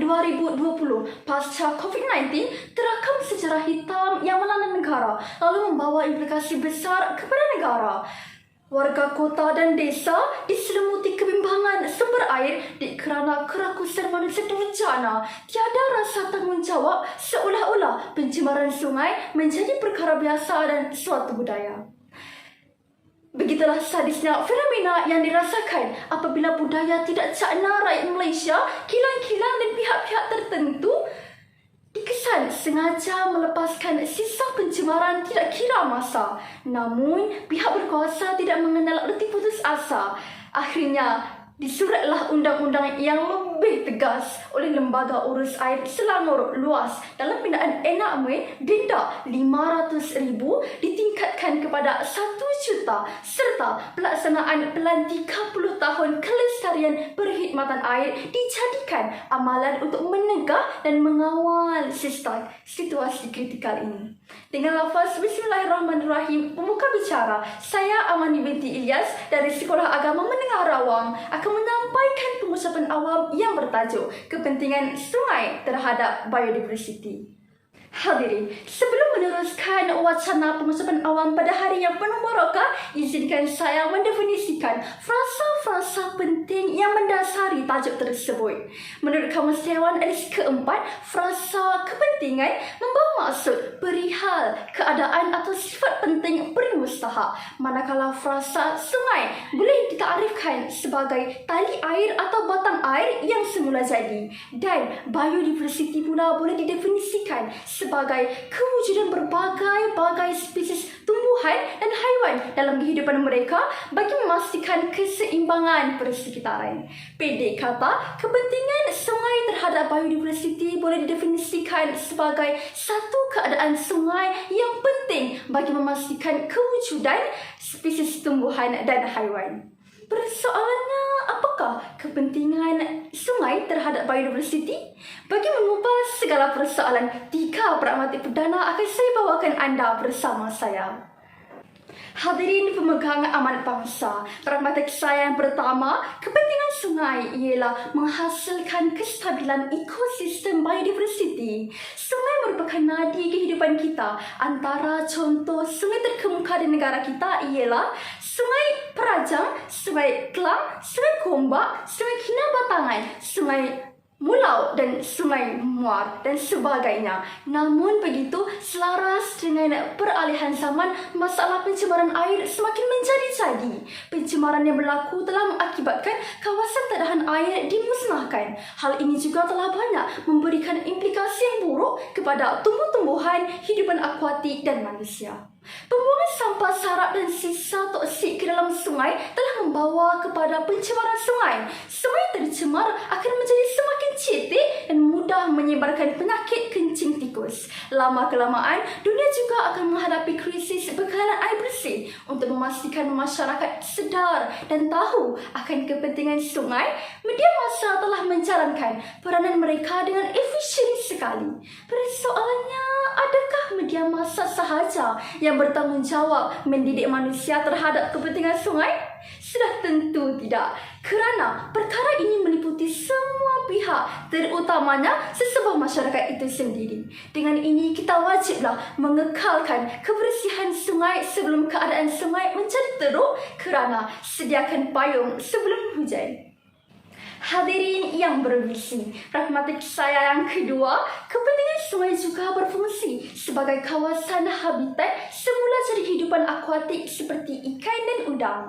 2020 pasca COVID-19 terakam sejarah hitam yang melanda negara lalu membawa implikasi besar kepada negara. Warga kota dan desa diselimuti kebimbangan sumber air kerana kerakusan manusia durjana. Tiada rasa tanggungjawab, seolah-olah pencemaran sungai menjadi perkara biasa dan suatu budaya. Begitulah sadisnya fenomena yang dirasakan apabila budaya tidak cakna rakyat Malaysia, kilang-kilang dan pihak-pihak tertentu dikesan sengaja melepaskan sisa pencemaran tidak kira masa. Namun, pihak berkuasa tidak mengenal erti putus asa. Akhirnya, disuratlah undang-undang yang lebih tegas oleh Lembaga Urus Air Selangor Luas dalam pindaan enakmen denda RM500,000 ditingkatkan kepada RM1 juta serta pelaksanaan pelan 30 tahun kelestarian perkhidmatan air dijadikan amalan untuk menegah dan mengawal situasi kritikal ini. Dengan lafaz Bismillahirrahmanirrahim, pembuka bicara, saya Amani binti Ilyas dari Sekolah Agama Menengah Rawang akan menyampaikan pengucapan awam yang bertajuk Kepentingan Sungai Terhadap Biodiversiti. Hadirin, sebelum meneruskan wacana pengucapan awam pada hari yang penuh barakah, izinkan saya mendefinisikan frasa-frasa penting yang mendasari tajuk tersebut. Menurut Kamus Dewan edisi keempat, frasa kepentingan membawa maksud perihal keadaan atau sifat penting bermustahak, manakala frasa sungai boleh ditarifkan sebagai tali air atau batang air yang semula jadi, dan biodiversiti pula boleh didefinisikan sebagai kewujudan berbagai-bagai spesies tumbuhan dan haiwan dalam kehidupan mereka bagi memastikan keseimbangan persekitaran. Pendek kata, kepentingan sungai terhadap biodiversiti boleh didefinisikan sebagai satu keadaan sungai yang penting bagi memastikan kewujudan spesies tumbuhan dan haiwan. Persoalannya, apakah kepentingan sungai terhadap biodiversiti? Bagi mengupas segala persoalan, 3 pragmatik perdana akan saya bawakan anda bersama saya. Hadirin pemegang amanat bangsa, pragmatik saya yang pertama, kepentingan sungai ialah menghasilkan kestabilan ekosistem biodiversiti. Sungai merupakan nadi kehidupan kita. Antara contoh sungai terkemuka di negara kita ialah Sungai Perajang, Sungai Kelang, Sungai Gombak, Sungai Kinabatangan, Sungai Mulau dan Sungai Muar dan sebagainya. Namun begitu, selaras dengan peralihan zaman, masalah pencemaran air semakin menjadi-jadi. Pencemaran yang berlaku telah mengakibatkan kawasan tadahan air dimusnahkan. Hal ini juga telah banyak memberikan implikasi yang buruk kepada tumbuh-tumbuhan, hidupan akuatik dan manusia. Pembuangan sampah sarap dan sisa toksik ke dalam sungai telah membawa kepada pencemaran sungai. Sungai tercemar akan menjadi semakin cetek dan mudah menyebarkan penyakit kencing tikus. Lama-kelamaan, dunia juga akan menghadapi krisis bekalan air bersih. Untuk memastikan masyarakat sedar dan tahu akan kepentingan sungai, media massa telah menjalankan peranan mereka dengan efisien sekali. Persoalannya, adakah media massa sahaja yang bertanggungjawab mendidik manusia terhadap kepentingan sungai? Sudah tentu tidak, kerana perkara ini meliputi semua pihak, terutamanya sesebuah masyarakat itu sendiri. Dengan ini, kita wajiblah mengekalkan kebersihan sungai sebelum keadaan sungai menjadi teruk, kerana sediakan payung sebelum hujan. Hadirin yang bervisi, pragmatik saya yang kedua, kepentingan sungai juga berfungsi sebagai kawasan habitat semula jadi hidupan akuatik seperti ikan dan udang.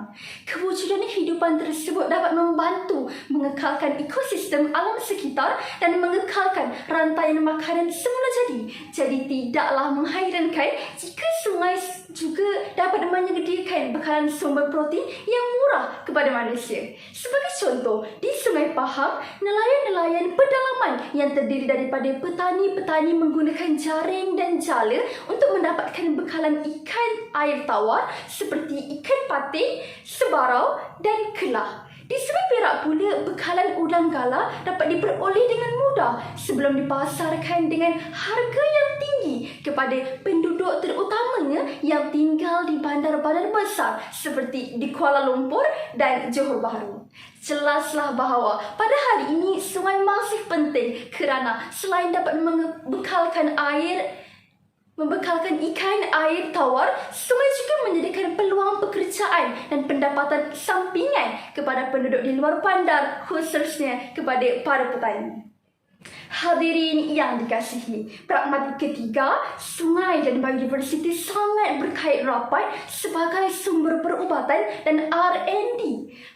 Kewujudan hidupan tersebut dapat membantu mengekalkan ekosistem alam sekitar dan mengekalkan rantaian makanan semula jadi. Jadi tidaklah menghairankan jika sungai juga dapat menyediakan bekalan sumber protein yang murah kepada manusia. Sebagai contoh, di Sungai Pahang, nelayan-nelayan pedalaman yang terdiri daripada petani-petani menggunakan jaring dan jala untuk mendapatkan bekalan ikan air tawar seperti ikan patin, sebarau dan kelah. Di Sungai Perak pula, bekalan udang galah dapat diperoleh dengan mudah sebelum dipasarkan dengan harga yang tinggi kepada penduduk terutamanya yang tinggal di bandar-bandar besar seperti di Kuala Lumpur dan Johor Bahru. Jelaslah bahawa pada hari ini sungai masih penting penting kerana selain dapat membekalkan ikan air tawar, sungai juga menyediakan peluang pekerjaan dan pendapatan sampingan kepada penduduk di luar bandar, khususnya kepada para petani. Hadirin yang dikasihi, pragmatik ketiga, sungai dan biodiversiti sangat berkait rapat sebagai sumber perubatan dan R&D.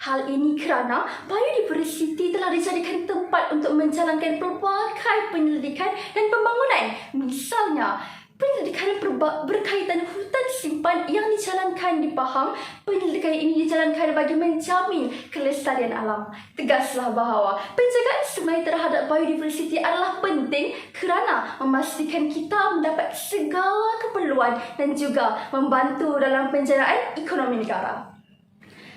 Hal ini kerana biodiversiti telah dijadikan tempat untuk menjalankan pelbagai penyelidikan dan pembangunan. Misalnya, penyelidikan berkaitan hutan simpan yang dijalankan di Pahang. Penyelidikan ini dijalankan bagi menjamin kelestarian alam. Tegaslah bahawa penjagaan sungai terhadap biodiversiti adalah penting kerana memastikan kita mendapat segala keperluan dan juga membantu dalam penjanaan ekonomi negara.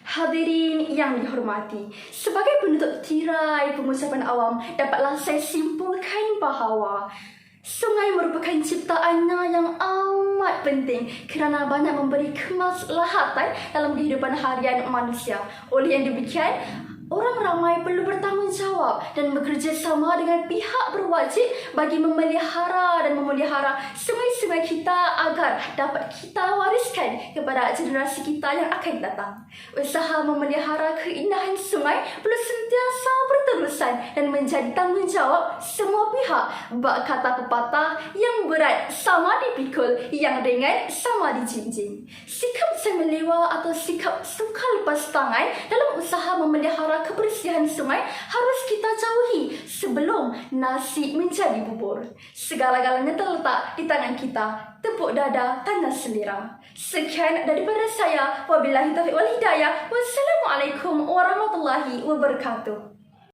Hadirin yang dihormati, sebagai penutup tirai pengucapan awam, dapatlah saya simpulkan bahawa sungai merupakan ciptaannya yang amat penting kerana banyak memberi kemaslahatan dalam kehidupan harian manusia. Oleh yang demikian, orang ramai perlu bertanggungjawab dan bekerjasama dengan pihak berwajib bagi memelihara sungai-sungai kita agar dapat kita wariskan kepada generasi kita yang akan datang. Usaha memelihara keindahan sungai perlu sentiasa berterusan dan menjadi tanggungjawab semua pihak. Bak kata pepatah, yang berat sama dipikul, yang ringan sama dijinjing. Sikap semelewa atau sikap suka lepas tangan dalam usaha memelihara kebersihan sungai harus kita jauhi sebelum nasi menjadi bubur. Segala-galanya terletak di tangan kita. Tepuk dada, tangan selera. Sekian daripada saya. Wabillahi taufiq wal hidayah. Wassalamualaikum warahmatullahi wabarakatuh.